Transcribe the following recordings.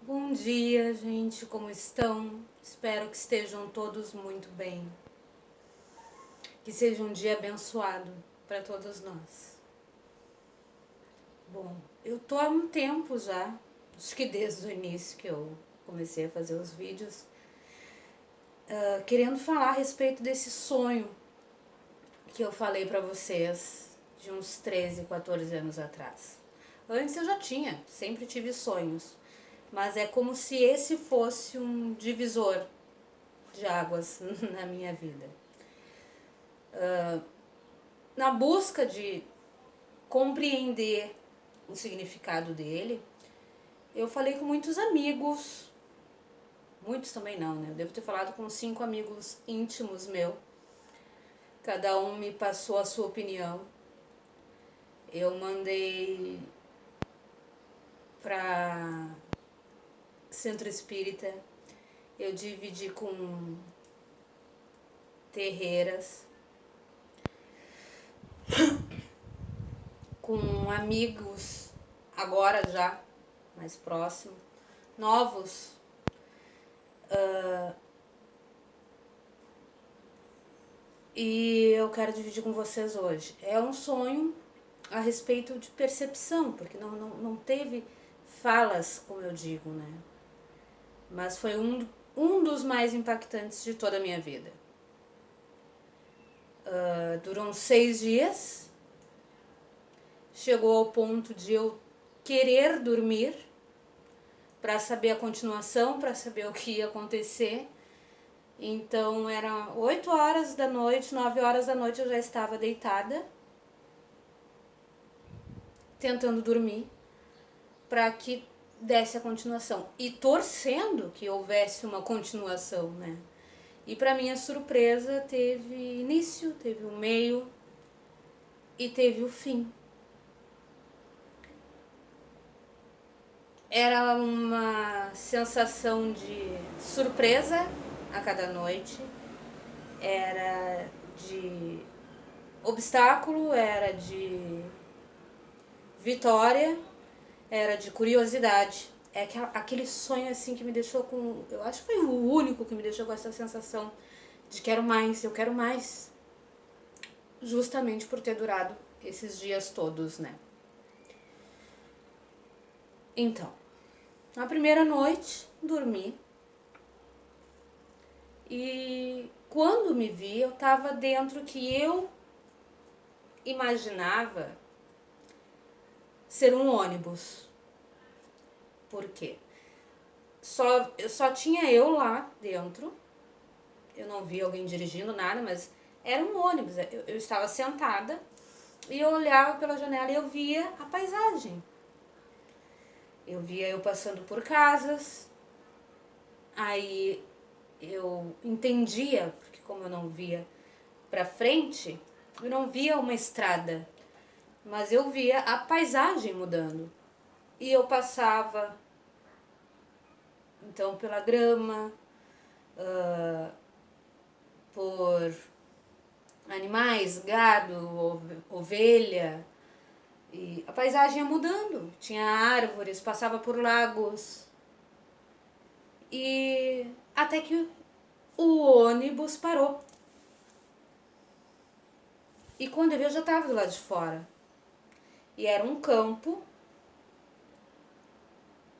Bom dia, gente, como estão? Espero que estejam todos muito bem. Que seja um dia abençoado para todos nós. Bom, eu tô há um tempo já, acho que desde o início que eu comecei a fazer os vídeos, querendo falar a respeito desse sonho que eu falei para vocês de uns 13, 14 anos atrás. Antes eu já tinha, sempre tive sonhos, mas é como se esse fosse um divisor de águas na minha vida. Na busca de compreender o significado dele, eu falei com muitos amigos, muitos também não, né? Eu devo ter falado com 5 amigos íntimos meu. Cada um me passou a sua opinião. Eu mandei para centro espírita, eu dividi com terreiras, com amigos, agora já mais próximo, novos. E eu quero dividir com vocês hoje. É um sonho a respeito de percepção, porque não teve falas, como eu digo, né? Mas foi um dos mais impactantes de toda a minha vida. Durou uns 6 dias. Chegou ao ponto de eu querer dormir para saber a continuação, para saber o que ia acontecer. Então era 8 horas da noite, 9 horas da noite eu já estava deitada, tentando dormir, para que desse a continuação. E torcendo que houvesse uma continuação, né? E para minha surpresa teve início, teve o meio e teve o fim. Era uma sensação de surpresa a cada noite, era de obstáculo, era de vitória, era de curiosidade. É aquele sonho assim que me deixou com... Eu acho que foi o único que me deixou com essa sensação de quero mais, eu quero mais. Justamente por ter durado esses dias todos, né? Então, na primeira noite, dormi. E quando me vi, eu tava dentro que eu imaginava ser um ônibus. Por quê? Só tinha eu lá dentro. Eu não vi alguém dirigindo nada, mas era um ônibus. Eu estava sentada e eu olhava pela janela e eu via a paisagem. Eu via eu passando por casas. Aí eu entendia, porque como eu não via pra frente, eu não via uma estrada, mas eu via a paisagem mudando. E eu passava então pela grama, por animais, gado, ovelha, e a paisagem ia mudando. Tinha árvores, passava por lagos. E até que o ônibus parou. E quando eu vi, eu já estava do lado de fora. E era um campo.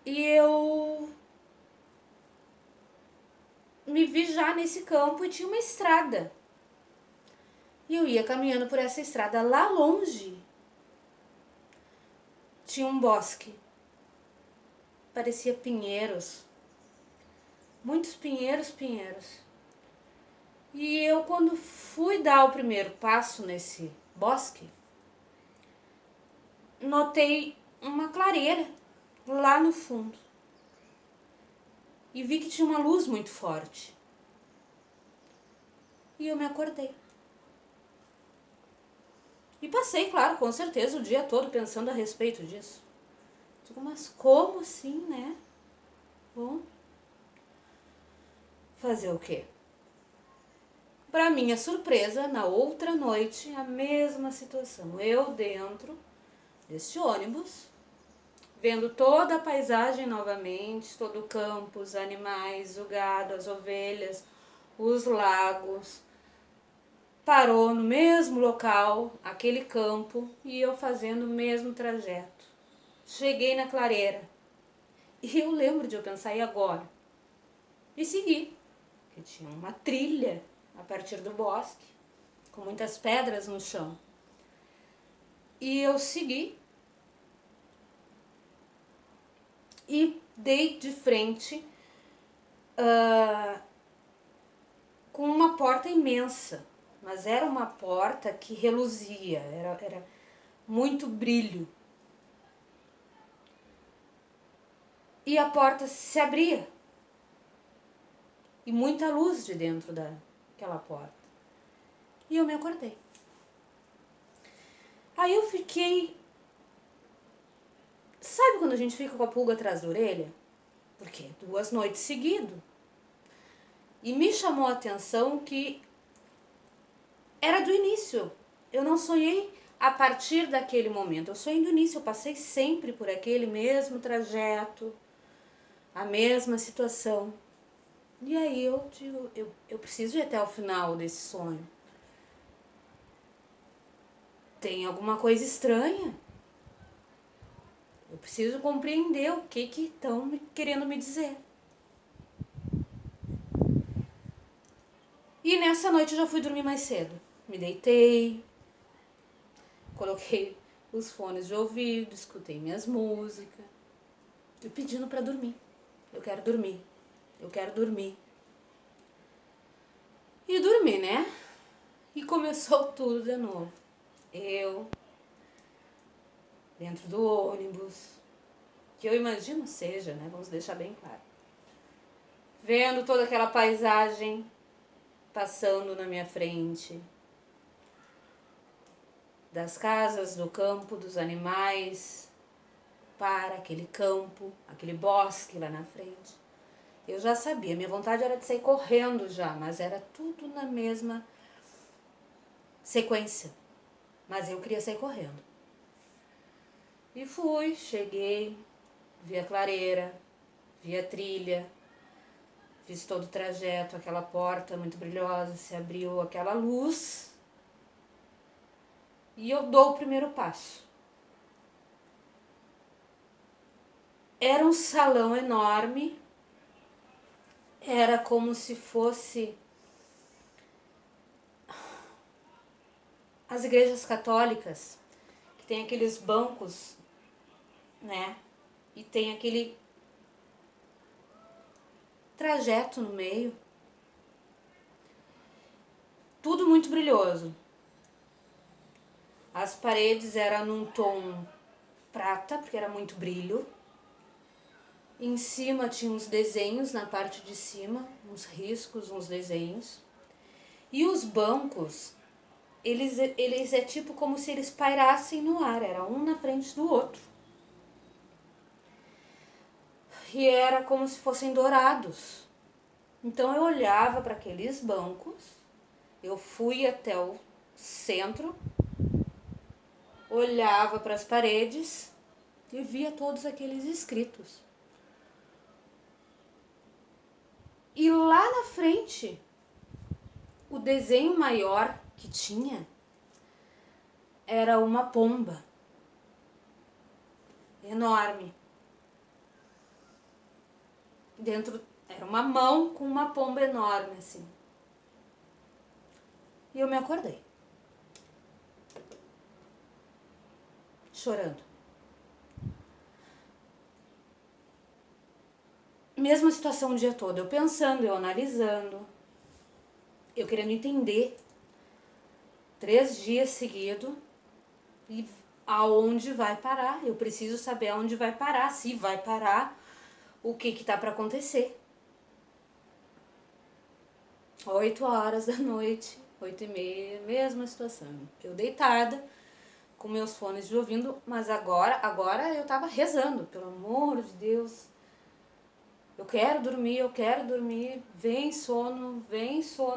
E eu me vi já nesse campo e tinha uma estrada. E eu ia caminhando por essa estrada. Lá longe tinha um bosque. Parecia pinheiros. Muitos pinheiros, pinheiros. E eu, quando fui dar o primeiro passo nesse bosque, notei uma clareira lá no fundo. E vi que tinha uma luz muito forte. E eu me acordei. E passei, claro, com certeza, o dia todo pensando a respeito disso. Digo, mas como assim, né? Bom, fazer o quê? Para minha surpresa, na outra noite, a mesma situação. Eu dentro desse ônibus, vendo toda a paisagem novamente, todo o campo, os animais, o gado, as ovelhas, os lagos. Parou no mesmo local, aquele campo, e eu fazendo o mesmo trajeto. Cheguei na clareira e eu lembro de eu pensar, e agora? E segui, que tinha uma trilha a partir do bosque, com muitas pedras no chão. E eu segui e dei de frente com uma porta imensa, mas era uma porta que reluzia, era muito brilho. E a porta se abria e muita luz de dentro daquela porta. E eu me acordei. Aí eu fiquei... Sabe quando a gente fica com a pulga atrás da orelha? Porque 2 noites seguidas. E me chamou a atenção que era do início. Eu não sonhei a partir daquele momento. Eu sonhei do início. Eu passei sempre por aquele mesmo trajeto, a mesma situação. E aí eu digo, eu preciso ir até o final desse sonho. Tem alguma coisa estranha. Eu preciso compreender o que estão querendo me dizer. E nessa noite eu já fui dormir mais cedo. Me deitei, coloquei os fones de ouvido, escutei minhas músicas. E pedindo pra dormir. Eu quero dormir. Eu quero dormir. E dormi, né? E começou tudo de novo. Eu, dentro do ônibus, que eu imagino seja, né? Vamos deixar bem claro. Vendo toda aquela paisagem passando na minha frente. Das casas, do campo, dos animais, para aquele campo, aquele bosque lá na frente. Eu já sabia, minha vontade era de sair correndo já, mas era tudo na mesma sequência. Mas eu queria sair correndo. E fui, cheguei, vi a clareira, vi a trilha, fiz todo o trajeto, aquela porta muito brilhosa, se abriu aquela luz. E eu dou o primeiro passo. Era um salão enorme, era como se fosse as igrejas católicas, que tem aqueles bancos, né? E tem aquele trajeto no meio. Tudo muito brilhoso. As paredes eram num tom prata, porque era muito brilho. Em cima tinha uns desenhos na parte de cima, uns riscos, uns desenhos. E os bancos, eles é tipo como se eles pairassem no ar, era um na frente do outro. E era como se fossem dourados. Então eu olhava para aqueles bancos, eu fui até o centro, olhava para as paredes e via todos aqueles escritos. E lá na frente, o desenho maior que tinha era uma pomba enorme. Dentro era uma mão com uma pomba enorme assim. E eu me acordei, chorando. Mesma situação o dia todo, eu pensando, eu analisando, eu querendo entender 3 dias seguidos e aonde vai parar. Eu preciso saber aonde vai parar, se vai parar, o que tá para acontecer. 8 horas da noite, 8h30, mesma situação. Eu deitada, com meus fones de ouvido, mas agora eu tava rezando, pelo amor de Deus. Eu quero dormir, vem sono,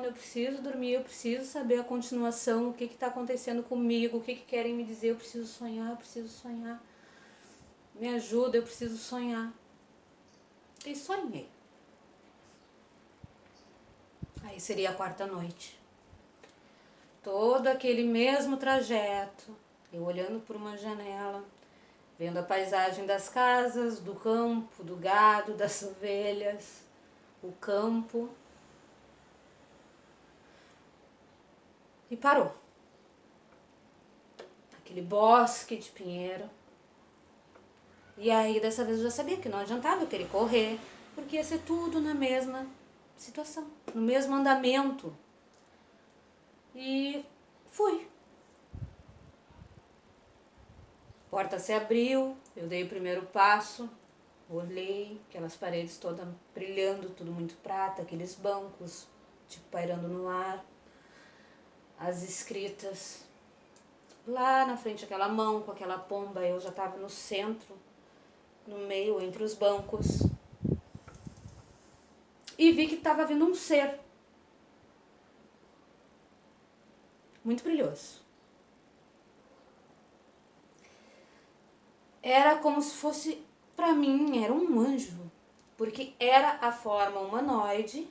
eu preciso dormir, eu preciso saber a continuação, o que tá acontecendo comigo, o que querem me dizer, eu preciso sonhar. me ajuda, eu preciso sonhar. E sonhei. Aí seria a quarta noite. Todo aquele mesmo trajeto, eu olhando por uma janela, vendo a paisagem das casas, do campo, do gado, das ovelhas, o campo. E parou. Aquele bosque de pinheiro. E aí dessa vez eu já sabia que não adiantava eu querer correr, porque ia ser tudo na mesma situação, no mesmo andamento. E fui. A porta se abriu, eu dei o primeiro passo, olhei, aquelas paredes todas brilhando, tudo muito prata, aqueles bancos, tipo, pairando no ar, as escritas. Lá na frente aquela mão com aquela pomba, eu já estava no centro, no meio, entre os bancos. E vi que estava vindo um ser muito brilhoso. Era como se fosse, pra mim, era um anjo, porque era a forma humanoide,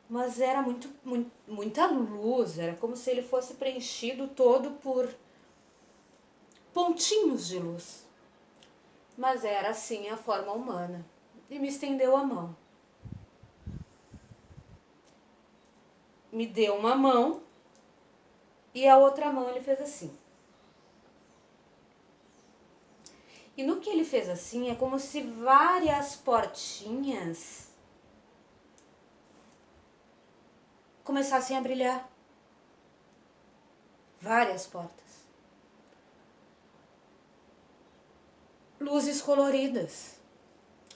mas era muita luz, era como se ele fosse preenchido todo por pontinhos de luz. Mas era assim a forma humana. E me estendeu a mão. Me deu uma mão e a outra mão ele fez assim. E no que ele fez assim, é como se várias portinhas começassem a brilhar. Várias portas. Luzes coloridas.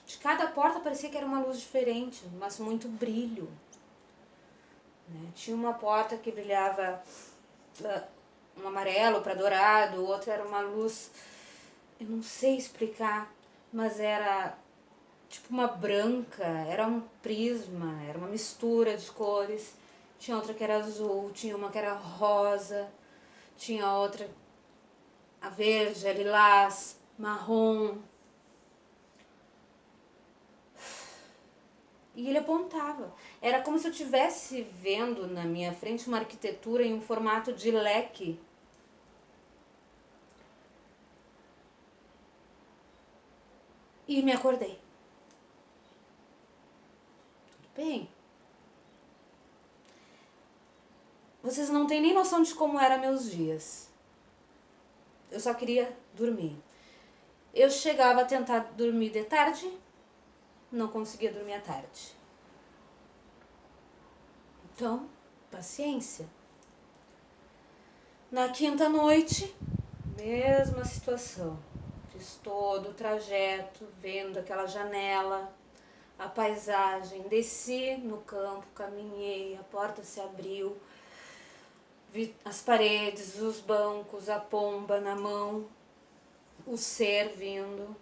De cada porta parecia que era uma luz diferente, mas muito brilho. Tinha uma porta que brilhava um amarelo para dourado, outra era uma luz, eu não sei explicar, mas era tipo uma branca, era um prisma, era uma mistura de cores. Tinha outra que era azul, tinha uma que era rosa, tinha outra a verde, a lilás, marrom. E ele apontava. Era como se eu estivesse vendo na minha frente uma arquitetura em um formato de leque. E me acordei. Tudo bem. Vocês não têm nem noção de como eram meus dias. Eu só queria dormir. Eu chegava a tentar dormir de tarde, não conseguia dormir à tarde. Então, paciência. Na quinta noite, mesma situação. Fiz todo o trajeto, vendo aquela janela, a paisagem. Desci no campo, caminhei, a porta se abriu. Vi as paredes, os bancos, a pomba na mão, o ser vindo,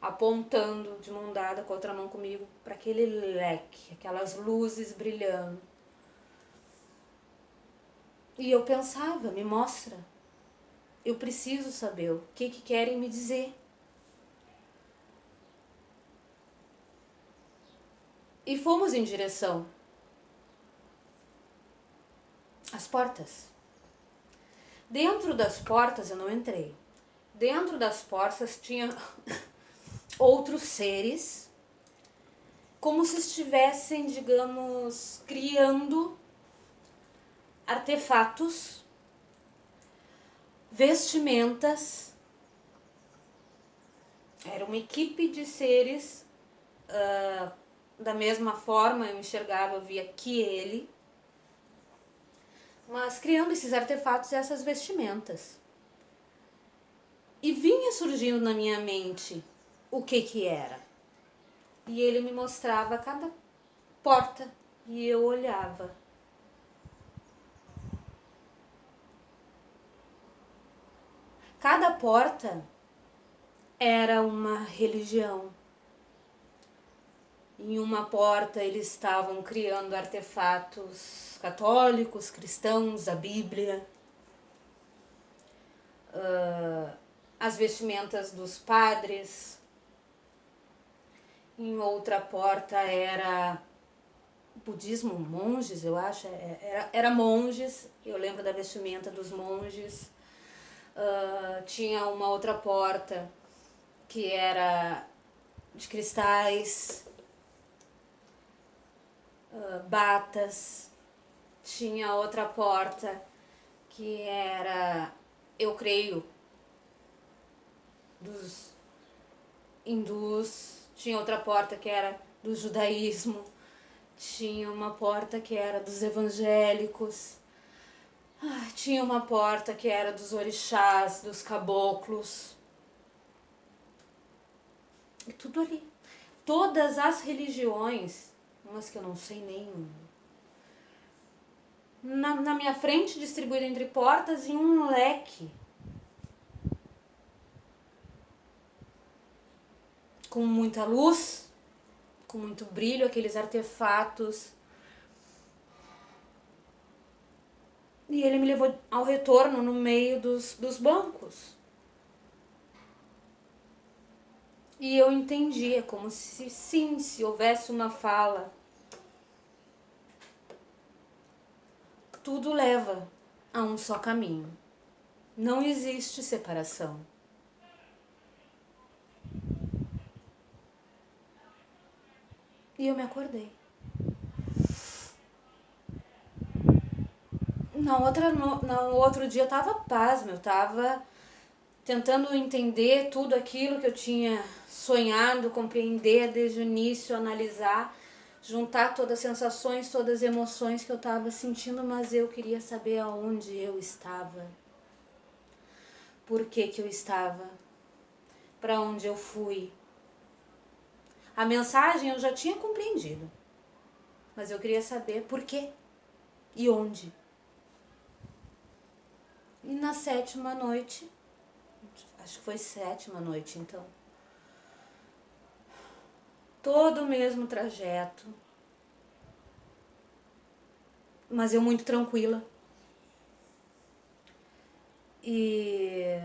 apontando de mão dada com a outra mão comigo para aquele leque, aquelas luzes brilhando. E eu pensava, me mostra, eu preciso saber o que querem me dizer. E fomos em direção às portas. Dentro das portas eu não entrei. Dentro das portas tinha outros seres, como se estivessem, digamos, criando artefatos, vestimentas. Era uma equipe de seres, da mesma forma eu enxergava, eu via que ele, mas criando esses artefatos e essas vestimentas. E vinha surgindo na minha mente o que era. E ele me mostrava cada porta e eu olhava. Cada porta era uma religião. Em uma porta eles estavam criando artefatos católicos, cristãos, a Bíblia. as vestimentas dos padres. Em outra porta era budismo, monges, eu acho, era monges, eu lembro da vestimenta dos monges. Tinha uma outra porta que era de cristais, batas. Tinha outra porta que era, eu creio, dos hindus. Tinha outra porta que era do judaísmo. Tinha uma porta que era dos evangélicos. Tinha uma porta que era dos orixás, dos caboclos. E tudo ali. Todas as religiões, umas que eu não sei nem... Na minha frente, distribuída entre portas, em um leque. Com muita luz, com muito brilho, aqueles artefatos. E ele me levou ao retorno no meio dos bancos. E eu entendia como se, sim, se houvesse uma fala. Tudo leva a um só caminho. Não existe separação. E eu me acordei. No outro dia eu tava pasma, eu tava tentando entender tudo aquilo que eu tinha sonhado, compreender desde o início, analisar, juntar todas as sensações, todas as emoções que eu estava sentindo, mas eu queria saber aonde eu estava, por que eu estava, para onde eu fui. A mensagem eu já tinha compreendido, mas eu queria saber por quê e onde. E na 7ª noite, acho que foi 7ª noite então, todo o mesmo trajeto, mas eu muito tranquila. E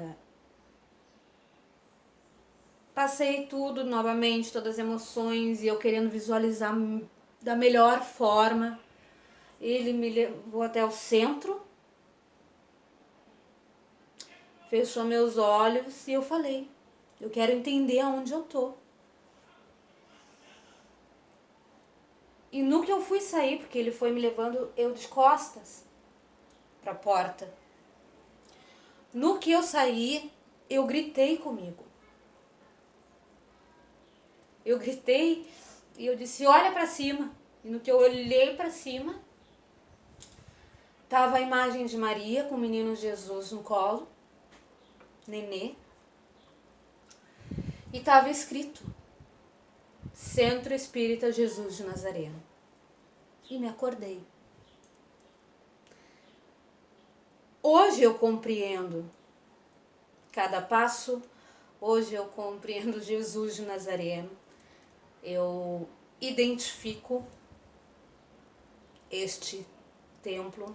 passei tudo novamente, todas as emoções, e eu querendo visualizar da melhor forma. Ele me levou até o centro, fechou meus olhos e eu falei, eu quero entender aonde eu tô. E no que eu fui sair, porque ele foi me levando eu de costas pra porta. No que eu saí, eu gritei comigo. Eu gritei e eu disse, olha pra cima. E no que eu olhei pra cima, tava a imagem de Maria com o menino Jesus no colo, nenê. E tava escrito, Centro Espírita Jesus de Nazaré. E me acordei. Hoje eu compreendo cada passo, hoje eu compreendo Jesus de Nazaré. Eu identifico este templo,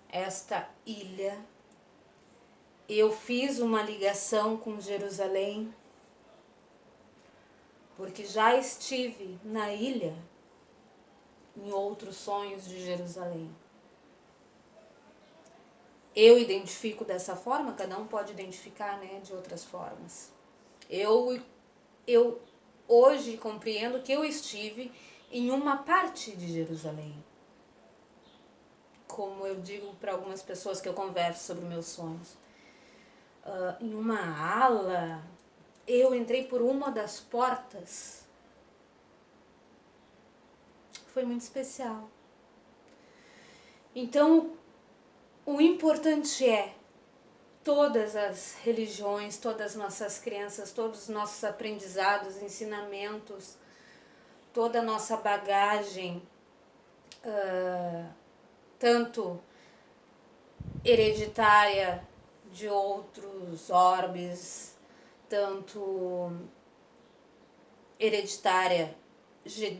esta ilha. Eu fiz uma ligação com Jerusalém, porque já estive na ilha em outros sonhos de Jerusalém. Eu identifico dessa forma, cada um pode identificar, né, de outras formas. Eu hoje compreendo que eu estive em uma parte de Jerusalém. Como eu digo para algumas pessoas que eu converso sobre meus sonhos. Em uma ala, eu entrei por uma das portas. Foi muito especial. Então, o importante é todas as religiões, todas as nossas crenças, todos os nossos aprendizados, ensinamentos, toda a nossa bagagem, tanto hereditária de outros orbes, tanto hereditária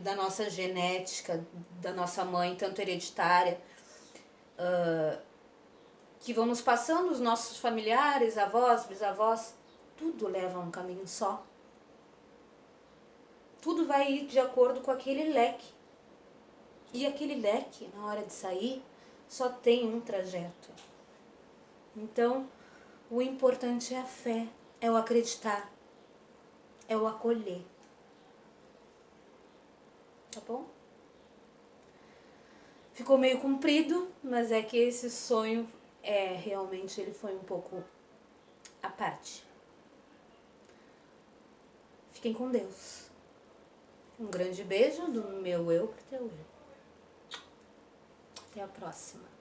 da nossa genética, da nossa mãe, tanto hereditária, que vão nos passando, os nossos familiares, avós, bisavós, tudo leva a um caminho só. Tudo vai ir de acordo com aquele leque. E aquele leque, na hora de sair, só tem um trajeto. Então, o importante é a fé, é o acreditar, é o acolher. Tá bom? Ficou meio comprido, mas é que esse sonho realmente ele foi um pouco à parte. Fiquem com Deus. Um grande beijo do meu eu pro teu eu. Até a próxima.